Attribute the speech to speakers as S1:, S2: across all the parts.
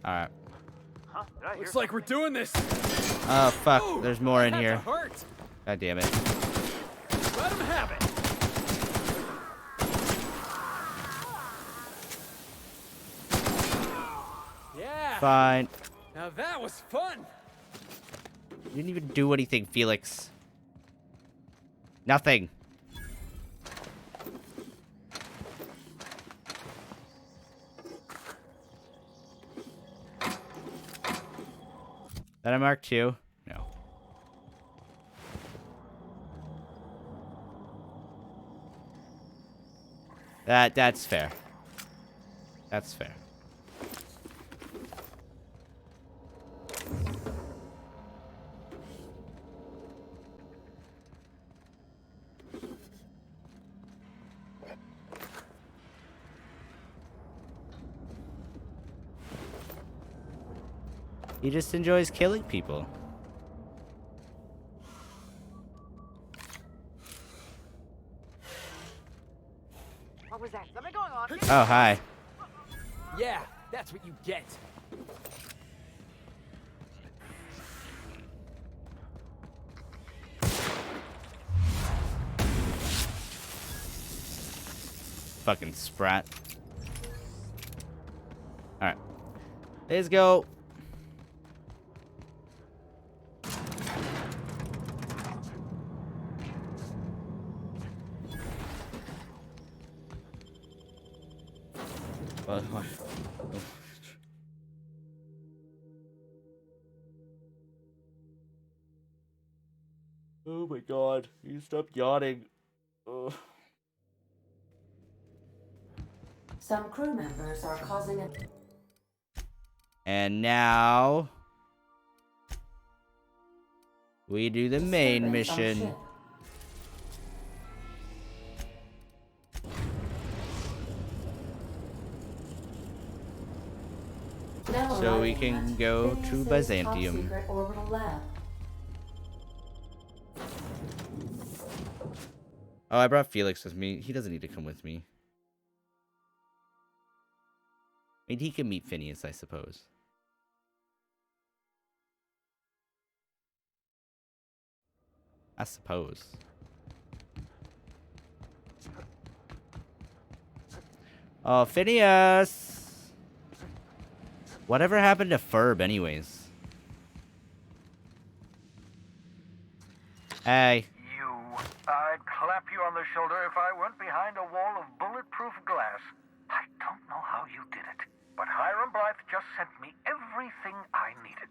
S1: Alright.
S2: Huh?
S3: Looks like we're doing this.
S1: Oh, fuck.
S3: Ooh,
S1: There's more in
S3: that
S1: here.
S3: had to hurt.
S1: God damn it.
S3: Let him have it. Yeah.
S1: Fine.
S3: Now that was fun.
S1: You didn't even do anything, Felix. Nothing. That a Mark II? No. That's fair. That's fair. He just enjoys killing people.
S2: What was that? Something going on?
S1: Oh, hi.
S3: Yeah, that's what you get.
S1: Fucking sprat. Alright. Let's go. Oh my god, you stopped yawning. Ugh.
S4: Some crew members are causing a...
S1: And now we do the main
S4: disturbance on
S1: mission.
S4: ship. Now
S1: So we
S4: arriving
S1: can
S4: at
S1: go to
S4: Phineas's
S1: Byzantium.
S4: top-secret orbital lab.
S1: Oh, I brought Felix with me. He doesn't need to come with me. I mean, he can meet Phineas, I suppose. I suppose. Oh, Phineas! Whatever happened to Ferb, anyways? Hey.
S5: I'd clap you on the shoulder if I weren't behind a wall of bulletproof glass. I don't know how you did it, but Hiram Blythe just sent me everything I needed.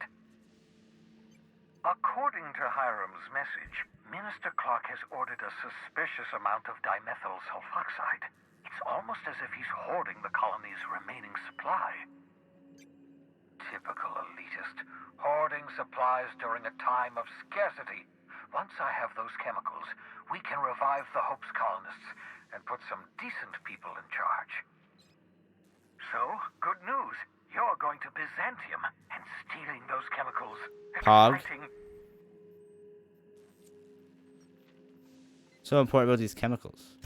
S5: According to Hiram's message, Minister Clark has ordered a suspicious amount of dimethyl sulfoxide. It's almost as if he's hoarding the colony's remaining supply. Typical elitist, hoarding supplies during a time of scarcity. Once I have those chemicals, we can revive the Hope's colonists and put some decent people in charge. So, good news. You're going to Byzantium and stealing those chemicals.
S1: Pog.
S5: Exciting.
S1: So important about these chemicals.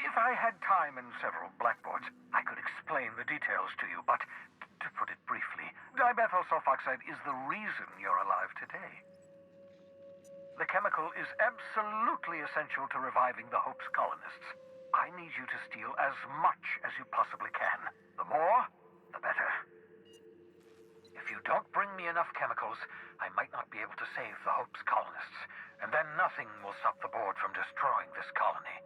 S5: If I had time and several blackboards, I could explain the details to you, but to put it briefly, dimethyl sulfoxide is the reason you're alive today. The chemical is absolutely essential to reviving the Hope's colonists. I need you to steal as much as you possibly can. The more, the better. If you don't bring me enough chemicals, I might not be able to save the Hope's colonists, and then nothing will stop the board from destroying this colony.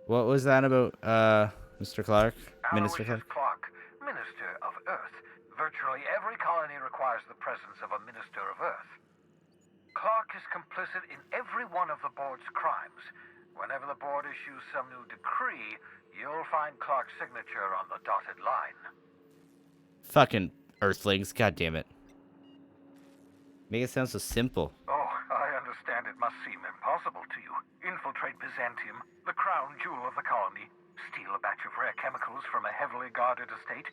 S1: What was that about, Mr. Clark? Minister
S5: Aloysius
S1: Clark?
S5: Clark, Minister of Earth. Virtually every colony requires the presence of a Minister of Earth. Clark is complicit in every one of the board's crimes. Whenever the board issues some new decree, you'll find Clark's signature on the dotted line.
S1: Fucking Earthlings, god damn it. Make it sound so simple.
S5: Oh, I understand it must seem impossible to you. Infiltrate Byzantium, the crown jewel of the colony, steal a batch of rare chemicals from a heavily guarded estate.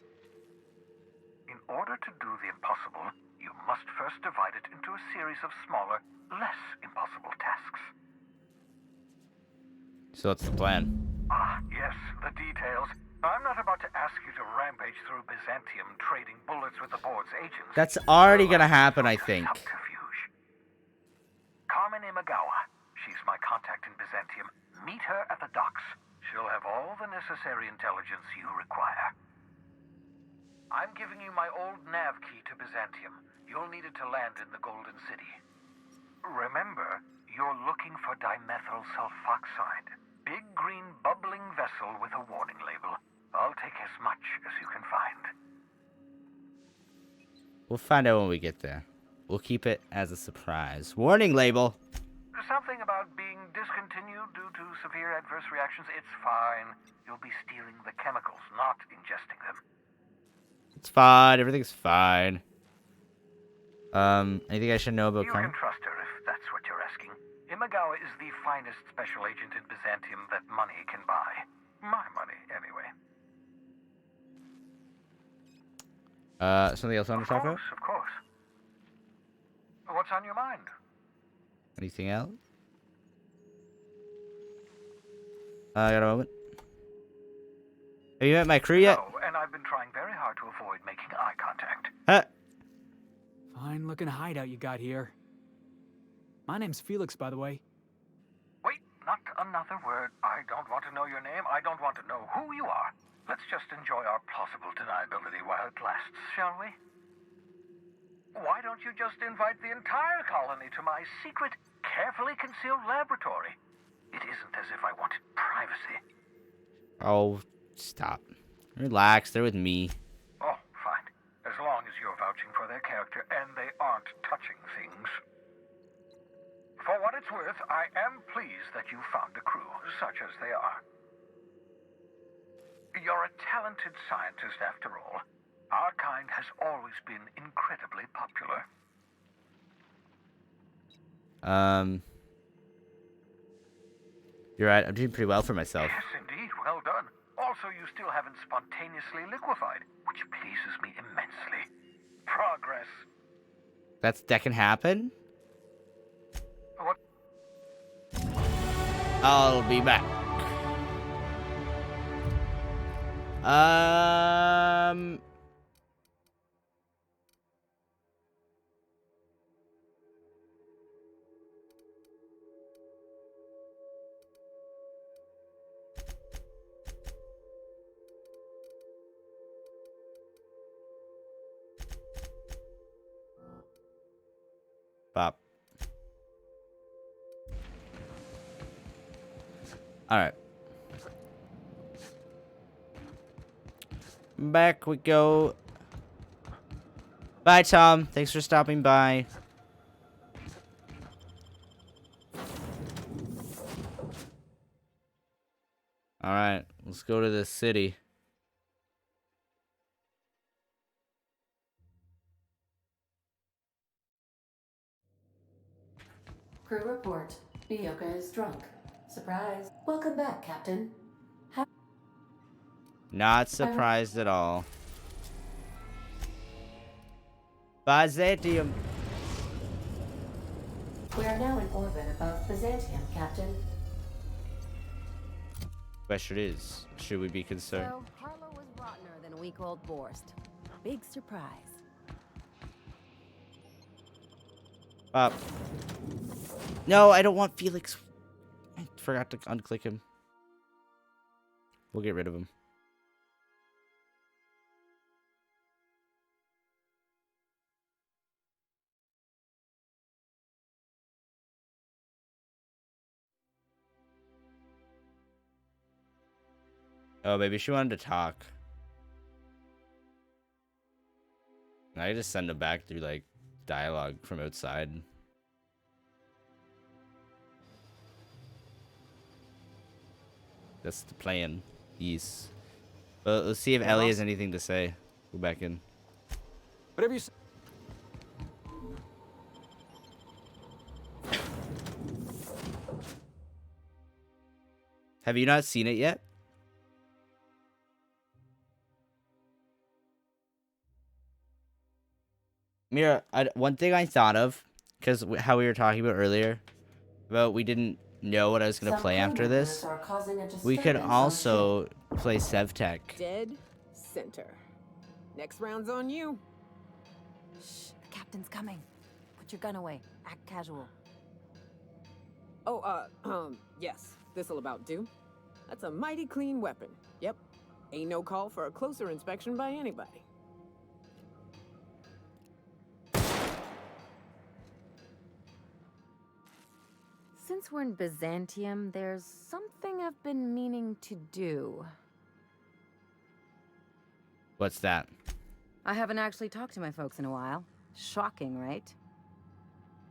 S5: In order to do the impossible, you must first divide it into a series of smaller, less impossible tasks.
S1: So what's the plan?
S5: Ah, yes, the details. I'm not about to ask you to rampage through Byzantium trading bullets with the board's agents.
S1: That's already
S5: Your
S1: gonna
S5: last
S1: happen, I
S5: resort is
S1: think.
S5: subterfuge. Carmen Imagawa. She's my contact in Byzantium. Meet her at the docks. She'll have all the necessary intelligence you require. I'm giving you my old nav key to Byzantium. You'll need it to land in the Golden City. Remember, you're looking for dimethyl sulfoxide. Big green bubbling vessel with a warning label. I'll take as much as you can find.
S1: We'll find out when we get there. We'll keep it as a surprise. Warning label.
S5: Something about being discontinued due to severe adverse reactions. It's fine. You'll be stealing the chemicals, not ingesting them.
S1: It's fine. Everything's fine. Anything I should know about
S5: You
S1: Carmen?
S5: can trust her if that's what you're asking. Imagawa is the finest special agent in Byzantium that money can buy. My money, anyway.
S1: Something else you want to talk about?
S5: Of course. What's on your mind?
S1: Anything else? I got a moment. Have you met my crew yet?
S5: No, and I've been trying very hard to avoid making eye contact.
S1: Huh?
S3: Fine looking hideout you got here. My name's Felix, by the way.
S5: Wait, not another word. I don't want to know your name. I don't want to know who you are. Let's just enjoy our plausible deniability while it lasts, shall we? Why don't you just invite the entire colony to my secret, carefully concealed laboratory? It isn't as if I wanted privacy.
S1: Oh, stop. Relax. They're with me.
S5: Oh, fine. As long as you're vouching for their character and they aren't touching things. For what it's worth, I am pleased that you found a crew, such as they are. You're a talented scientist, after all. Our kind has always been incredibly popular.
S1: You're right. I'm doing pretty well for myself.
S5: Yes, indeed. Well done. Also, you still haven't spontaneously liquefied, which pleases me immensely. Progress.
S1: That can happen?
S5: What?
S1: I'll be back. Bop. Alright. Back we go. Bye, Tom. Thanks for stopping by. Alright, let's go to the city.
S4: Crew report. Miyoka is drunk. Surprise. Welcome back, Captain.
S1: Not surprised at all. Byzantium.
S4: We are now in orbit above Byzantium, Captain.
S1: Question is, should we be concerned?
S6: So, Harlow was rottener than a week-old Borst. Big surprise.
S1: No, I don't want Felix. I forgot to unclick him. We'll get rid of him. Oh, maybe she wanted to talk. I just send him back through, like, dialogue from outside. That's the plan. Yes. But let's see if Ellie has anything to say. Go back in.
S3: Whatever you say.
S1: Have you not seen it yet? Mira, one thing I thought of, because how we were talking about earlier, about we didn't know what I was gonna
S4: Some
S1: play
S4: crew
S1: after
S4: members
S1: this?
S4: are causing a
S1: We could
S4: disturbance on
S1: also play Sevtech.
S7: Dead center. Next round's on you.
S6: Shh, the captain's coming. Put your gun away. Act casual.
S7: Oh, yes. This'll about do. That's a mighty clean weapon. Yep. Ain't no call for a closer inspection by anybody.
S6: Since we're in Byzantium, there's something I've been meaning to do.
S1: What's that?
S6: I haven't actually talked to my folks in a while. Shocking, right?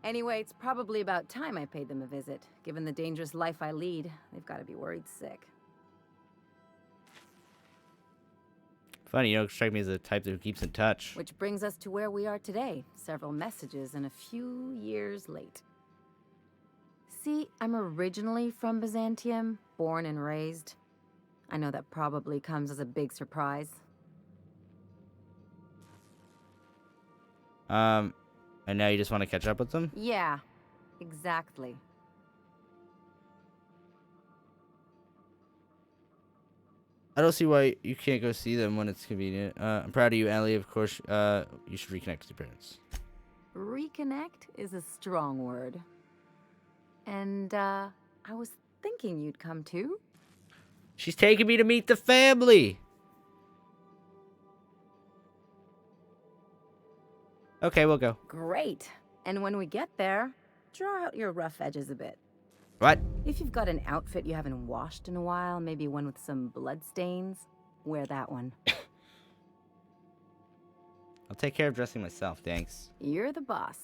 S6: Anyway, it's probably about time I paid them a visit. Given the dangerous life I lead, they've got to be worried sick.
S1: Funny, you don't strike me as the type that keeps in touch.
S6: Which brings us to where we are today. Several messages and a few years late. See, I'm originally from Byzantium, born and raised. I know that probably comes as a big surprise.
S1: And now you just want to catch up with them?
S6: Yeah, exactly.
S1: I don't see why you can't go see them when it's convenient. I'm proud of you, Ellie. Of course, you should reconnect with your parents.
S6: Reconnect is a strong word. And, I was thinking you'd come too.
S1: She's taking me to meet the family! Okay, we'll go.
S6: Great. And when we get there, draw out your rough edges a bit.
S1: What?
S6: If you've got an outfit you haven't washed in a while, maybe one with some blood stains, wear that one.
S1: I'll take care of dressing myself, thanks.
S6: You're the boss.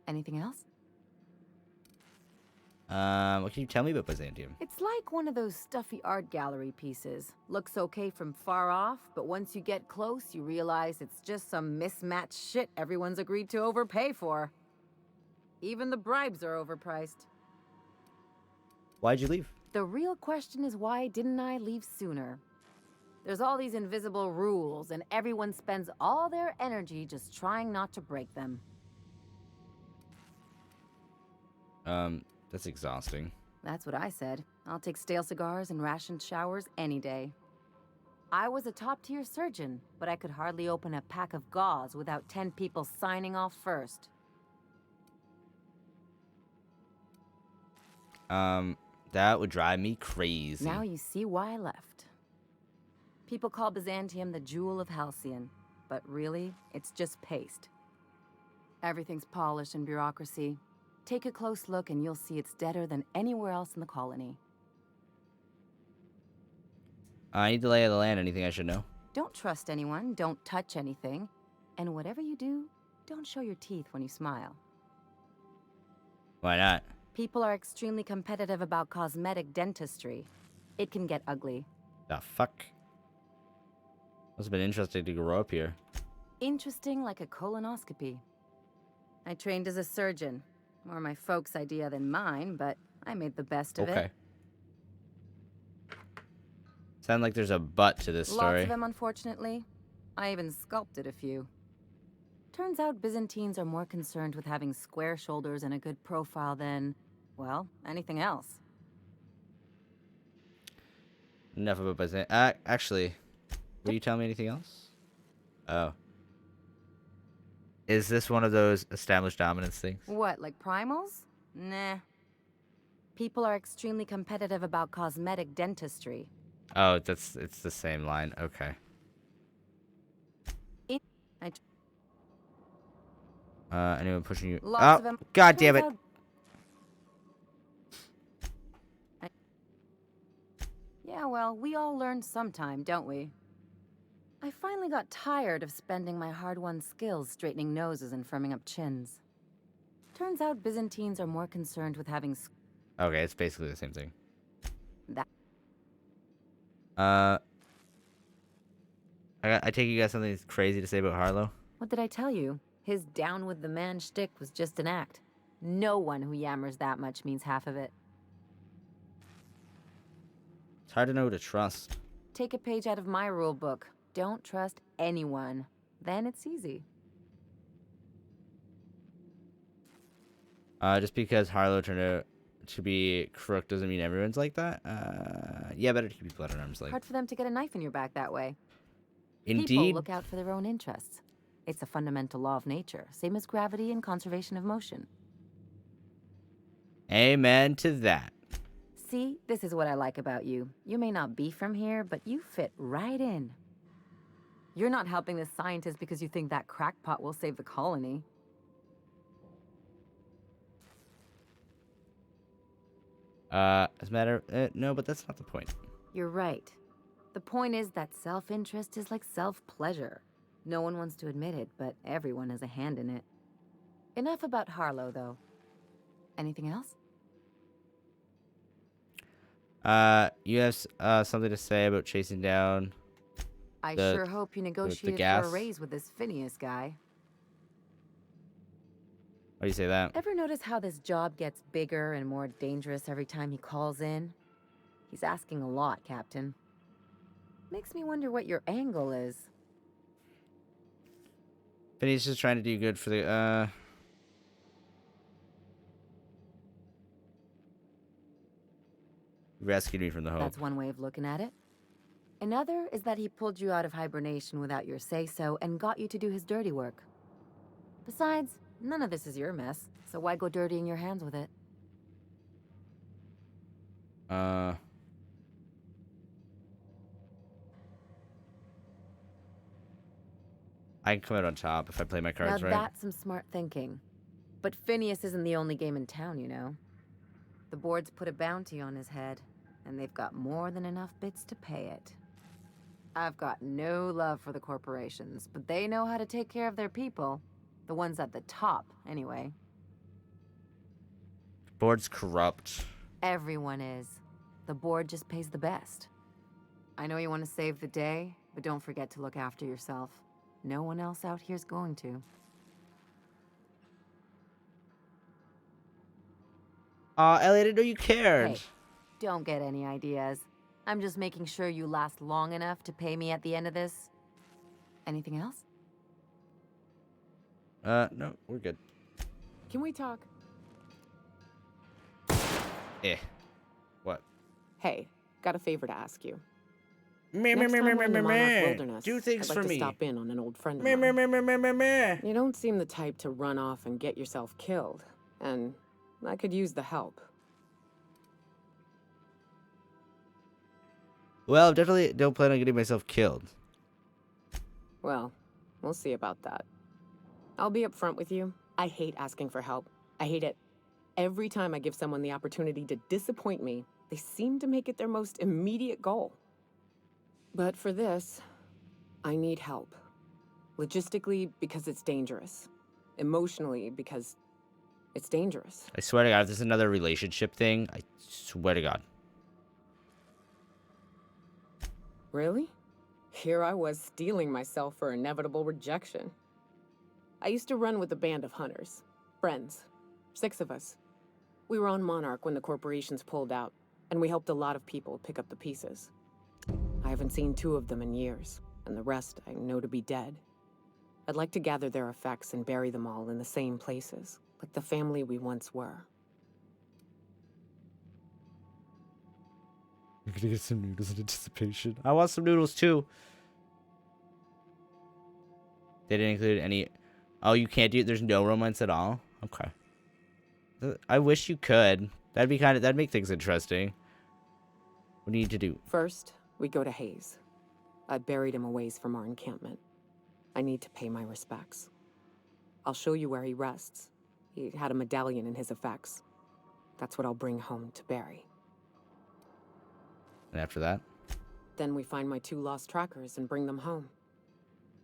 S6: Anything else?
S1: What can you tell me about Byzantium?
S6: It's like one of those stuffy art gallery pieces. Looks okay from far off, but once you get close, you realize it's just some mismatched shit everyone's agreed to overpay for. Even the bribes are overpriced.
S1: Why'd you leave?
S6: The real question is, why didn't I leave sooner? There's all these invisible rules, and everyone spends all their energy just trying not to break them.
S1: That's exhausting.
S6: That's what I said. I'll take stale cigars and rationed showers any day. I was a top-tier surgeon, but I could hardly open a pack of gauze without 10 people signing off first.
S1: That would drive me crazy.
S6: Now you see why I left. People call Byzantium the jewel of Halcyon, but really, it's just paste. Everything's polished and bureaucracy. Take a close look and you'll see it's deader than anywhere else in the colony.
S1: I need the lay of the land. Anything I should know?
S6: Don't trust anyone, don't touch anything, and whatever you do, don't show your teeth when you smile.
S1: Why not?
S6: People are extremely competitive about cosmetic dentistry. It can get ugly.
S1: The fuck? Must have been interesting to grow up here.
S6: Interesting like a colonoscopy. I trained as a surgeon. More my folks' idea than mine, but I made the best of
S1: Okay.
S6: it.
S1: Sound like there's a but to this
S6: Lots
S1: story.
S6: of them, unfortunately. I even sculpted a few. Turns out Byzantines are more concerned with having square shoulders and a good profile than, well, anything else.
S1: Enough about Byzantium. Actually, will you tell me anything else? Oh. Is this one of those established dominance things?
S6: What, like primals? Nah. People are extremely competitive about cosmetic dentistry.
S1: Oh, it's the same line. Okay. Anyone pushing you?
S6: Lots of them.
S1: God damn it!
S6: Yeah, well, we all learn sometime, don't we? I finally got tired of spending my hard-won skills straightening noses and firming up chins. Turns out Byzantines are more concerned with having
S1: Okay, it's basically the same thing.
S6: that.
S1: I take you got something crazy to say about Harlow?
S6: What did I tell you? His down with the man shtick was just an act. No one who yammers that much means half of it.
S1: It's hard to know who to trust.
S6: Take a page out of my rule book. Don't trust anyone. Then it's easy.
S1: Just because Harlow turned out to be crook doesn't mean everyone's like that. Yeah, better to keep people at arm's length.
S6: Hard for them to get a knife in your back that way.
S1: Indeed.
S6: People look out for their own interests. It's a fundamental law of nature, same as gravity and conservation of motion.
S1: Amen to that.
S6: See, this is what I like about you. You may not be from here, but you fit right in. You're not helping this scientist because you think that crackpot will save the colony.
S1: As a matter, no, but that's not the point.
S6: You're right. The point is that self-interest is like self-pleasure. No one wants to admit it, but everyone has a hand in it. Enough about Harlow, though. Anything else?
S1: You have something to say about chasing down.
S6: I
S1: The-
S6: sure hope you negotiated for
S1: gas?
S6: a raise with this Phineas guy.
S1: Why do you say that?
S6: Ever notice how this job gets bigger and more dangerous every time he calls in? He's asking a lot, Captain. Makes me wonder what your angle is.
S1: Finney's just trying to do good for the, rescued me from the Hope.
S6: That's one way of looking at it. Another is that he pulled you out of hibernation without your say-so and got you to do his dirty work. Besides, none of this is your mess, so why go dirtying your hands with it?
S1: I can come out on top if I play my cards
S6: Now
S1: right.
S6: that's some smart thinking. But Phineas isn't the only game in town, you know. The board's put a bounty on his head, and they've got more than enough bits to pay it. I've got no love for the corporations, but they know how to take care of their people. The ones at the top, anyway.
S1: Board's corrupt.
S6: Everyone is. The board just pays the best. I know you want to save the day, but don't forget to look after yourself. No one else out here's going to.
S1: Aw, Ellie, I didn't know you cared.
S6: Hey, don't get any ideas. I'm just making sure you last long enough to pay me at the end of this. Anything else?
S1: No, we're good.
S7: Can we talk?
S1: Eh. What?
S7: Hey, got a favor to ask you.
S1: Meh,
S7: Next time we're in the Monarch Wilderness,
S1: Do things
S7: I'd like
S1: for
S7: to
S1: me.
S7: stop in on an old friend of
S1: Meh, meh,
S7: mine.
S1: meh, meh, meh, meh, meh.
S7: You don't seem the type to run off and get yourself killed, and I could use the help.
S1: Well, definitely don't plan on getting myself killed.
S7: Well, we'll see about that. I'll be upfront with you. I hate asking for help. I hate it. Every time I give someone the opportunity to disappoint me, they seem to make it their most immediate goal. But for this, I need help. Logistically, because it's dangerous. Emotionally, because it's dangerous.
S1: I swear to God, if this is another relationship thing, I swear to God.
S7: Really? Here I was steeling myself for inevitable rejection. I used to run with a band of hunters. Friends. 6 of us. We were on Monarch when the corporations pulled out, and we helped a lot of people pick up the pieces. I haven't seen 2 of them in years, and the rest I know to be dead. I'd like to gather their effects and bury them all in the same places, like the family we once were.
S1: I'm gonna get some noodles in anticipation. I want some noodles too. They didn't include any. Oh, you can't do it. There's no romance at all. Okay. I wish you could. That'd be that'd make things interesting. What do you need to do?
S7: First, we go to Hayes. I buried him a ways from our encampment. I need to pay my respects. I'll show you where he rests. He had a medallion in his effects. That's what I'll bring home to Barry.
S1: And after that?
S7: Then we find my 2 lost trackers and bring them home.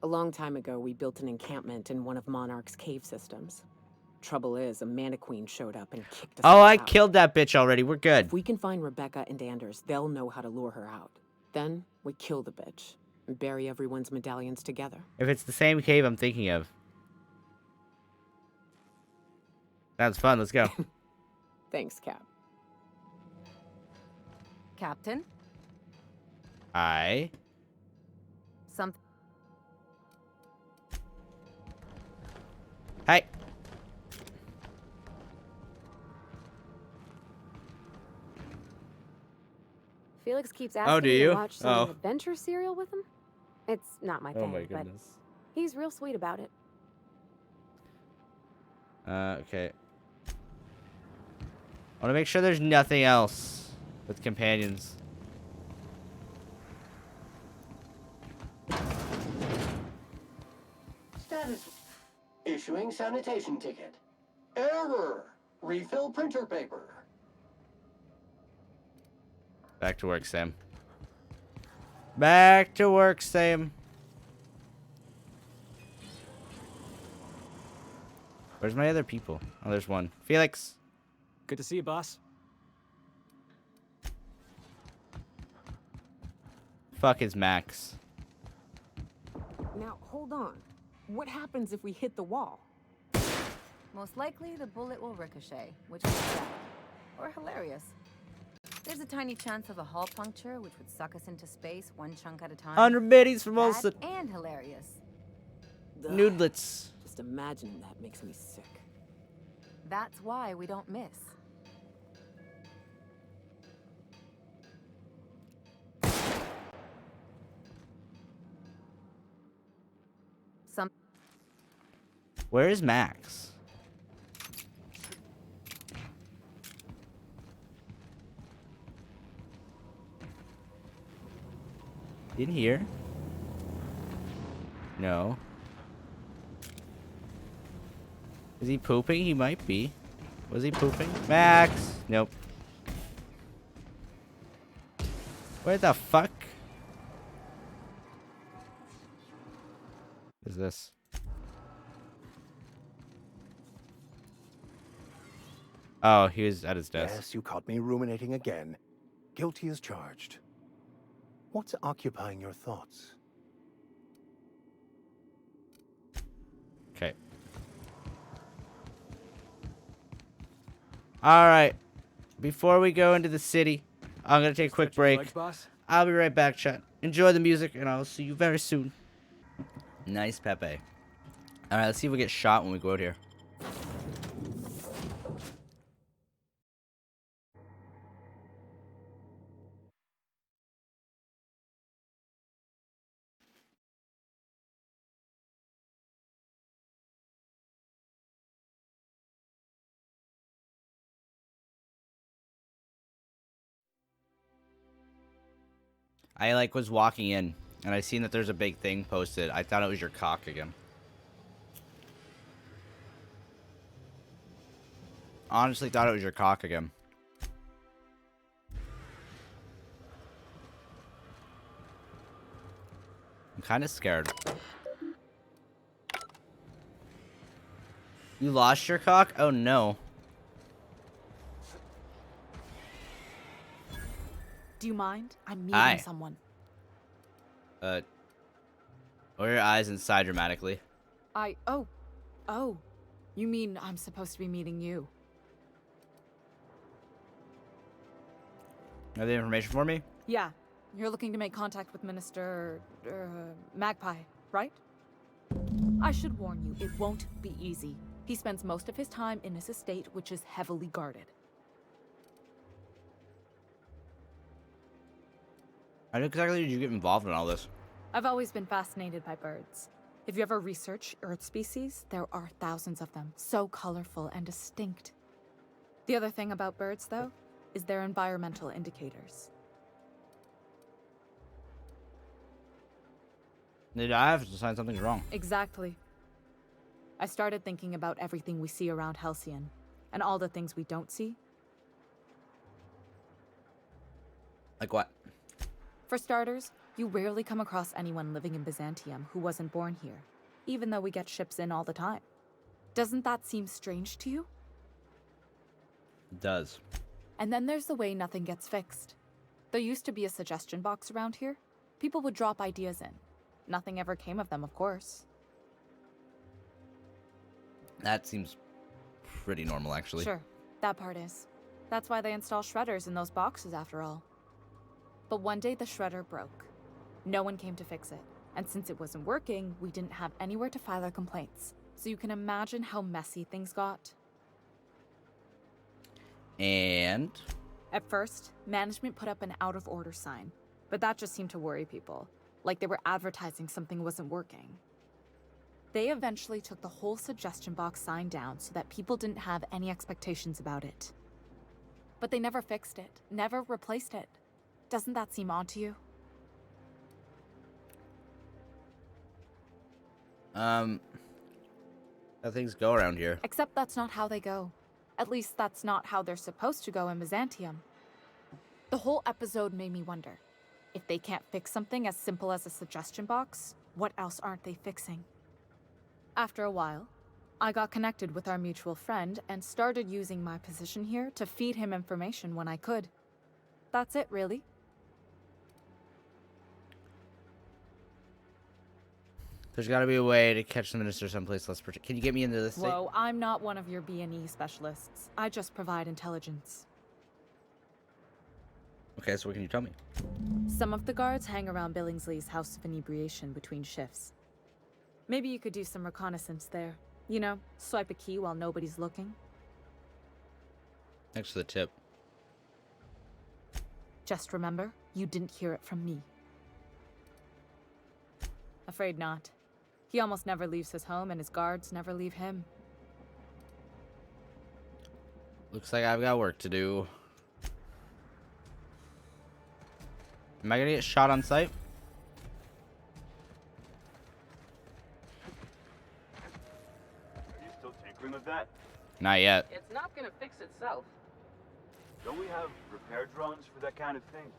S7: A long time ago, we built an encampment in one of Monarch's cave systems. Trouble is, a Mannequin showed up and kicked us
S1: Oh,
S7: all
S1: I
S7: out.
S1: killed that bitch already. We're good.
S7: If we can find Rebecca and Anders, they'll know how to lure her out. Then, we kill the bitch and bury everyone's medallions together.
S1: If it's the same cave I'm thinking of. Sounds fun. Let's go.
S7: Thanks, Cap.
S6: Captain?
S1: I.
S6: Something.
S1: Hi.
S8: Felix keeps
S1: Oh,
S8: asking
S1: do
S8: me
S1: you?
S8: to watch some
S1: Oh.
S8: adventure serial with him. It's not my
S1: Oh
S8: thing,
S1: my
S8: but
S1: goodness.
S8: he's real sweet about it.
S1: Okay. I want to make sure there's nothing else with companions.
S9: Status. Issuing sanitation ticket. Error. Refill printer paper.
S1: Back to work, Sam. Back to work, Sam. Where's my other people? Oh, there's one. Felix.
S3: Good to see you, boss.
S1: Fuck is Max.
S7: Now, hold on. What happens if we hit the wall?
S6: Most likely, the bullet will ricochet, which would be sad. Or hilarious. There's a tiny chance of a hull puncture, which would suck us into space one chunk at a time.
S1: 100 biddies from
S6: Sad
S1: Olsen.
S6: and hilarious.
S7: Ugh,
S1: Noodlets.
S7: Just imagining that makes me sick.
S6: That's why we don't miss. Some
S1: Where is Max? In here? No. Is he pooping? He might be. Was he pooping? Max! Nope. Where the fuck is this? Oh, he was at his desk.
S10: Yes, you caught me ruminating again. Guilty as charged. What's occupying your thoughts?
S1: Okay. Alright. Before we go into the city, I'm going to take a quick
S3: Stretch your
S1: break.
S3: legs, boss.
S1: I'll be right back, chat. Enjoy the music, and I'll see you very soon. Nice, Pepe. Alright, let's see if we get shot when we go out here. I was walking in and I seen that there's a big thing posted. I thought it was your cock again. Honestly thought it was your cock again. I'm kind of scared. You lost your cock? Oh no.
S11: Do you mind? I'm meeting
S1: Hi.
S11: someone.
S1: Or your eyes inside dramatically.
S11: Oh. You mean I'm supposed to be meeting you?
S1: You have the information for me?
S11: Yeah. You're looking to make contact with Minister... Magpie, right? I should warn you, it won't be easy. He spends most of his time in his estate, which is heavily guarded.
S1: How exactly did you get involved in all this?
S11: I've always been fascinated by birds. If you ever research Earth species, there are thousands of them, so colorful and distinct. The other thing about birds, though, is their environmental indicators.
S1: Did I have to sign something's wrong?
S11: Exactly. I started thinking about everything we see around Halcyon, and all the things we don't see.
S1: Like what?
S11: For starters, you rarely come across anyone living in Byzantium who wasn't born here, even though we get ships in all the time. Doesn't that seem strange to you?
S1: It does.
S11: And then there's the way nothing gets fixed. There used to be a suggestion box around here. People would drop ideas in. Nothing ever came of them, of course.
S1: That seems pretty normal, actually.
S11: Sure, that part is. That's why they install shredders in those boxes, after all. But one day the shredder broke. No one came to fix it. And since it wasn't working, we didn't have anywhere to file our complaints. So you can imagine how messy things got.
S1: And
S11: At first, management put up an out-of-order sign, but that just seemed to worry people, like they were advertising something wasn't working. They eventually took the whole suggestion box sign down so that people didn't have any expectations about it. But they never fixed it, never replaced it. Doesn't that seem odd to you?
S1: How things go around here.
S11: Except that's not how they go. At least that's not how they're supposed to go in Byzantium. The whole episode made me wonder, if they can't fix something as simple as a suggestion box, what else aren't they fixing? After a while, I got connected with our mutual friend and started using my position here to feed him information when I could. That's it, really.
S1: There's got to be a way to catch the minister someplace less protected. Can you get me into this thing?
S11: Whoa, I'm not one of your B&E specialists. I just provide intelligence.
S1: Okay, so what can you tell me?
S11: Some of the guards hang around Billingsley's House of Inebriation between shifts. Maybe you could do some reconnaissance there. You know, swipe a key while nobody's looking.
S1: Thanks for the tip.
S11: Just remember, you didn't hear it from me. Afraid not. He almost never leaves his home, and his guards never leave him.
S1: Looks like I've got work to do. Am I gonna get shot on sight?
S12: Are you still tinkering with that?
S1: Not yet.
S7: It's not gonna fix itself.
S12: Don't we have repair drones for that kind of thing?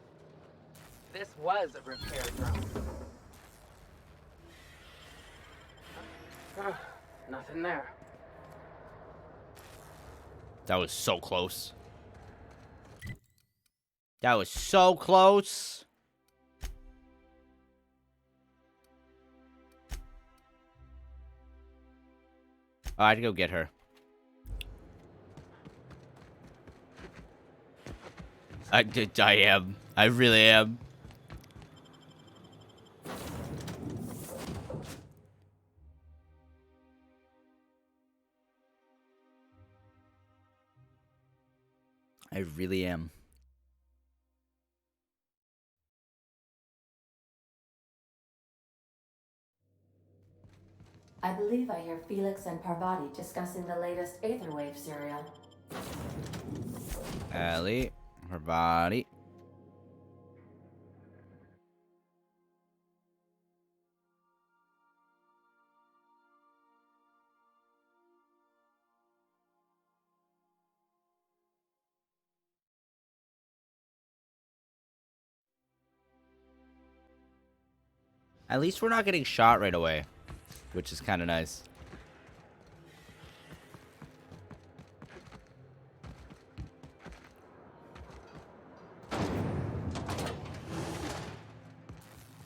S7: This was a repair drone. Nothing there.
S1: That was so close. That was so close. Oh, I had to go get her. I am. I really am. I really am.
S4: I believe I hear Felix and Parvati discussing the latest Aetherwave serial.
S1: Ellie, her body. At least we're not getting shot right away, which is kind of nice.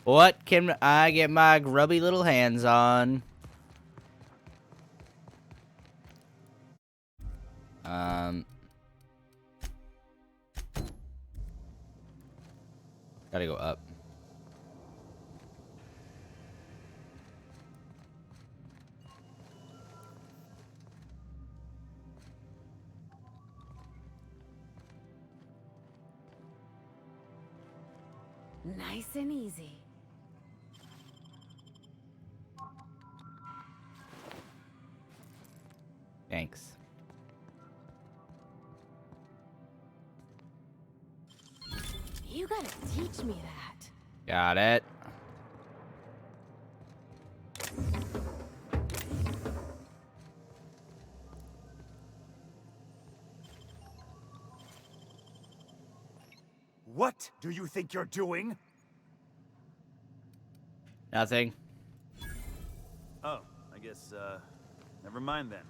S1: What can I get my grubby little hands on? Gotta go up.
S6: Nice and easy.
S1: Thanks.
S6: You gotta teach me that.
S1: Got it.
S13: What do you think you're doing?
S1: Nothing.
S12: Oh, I guess, never mind then.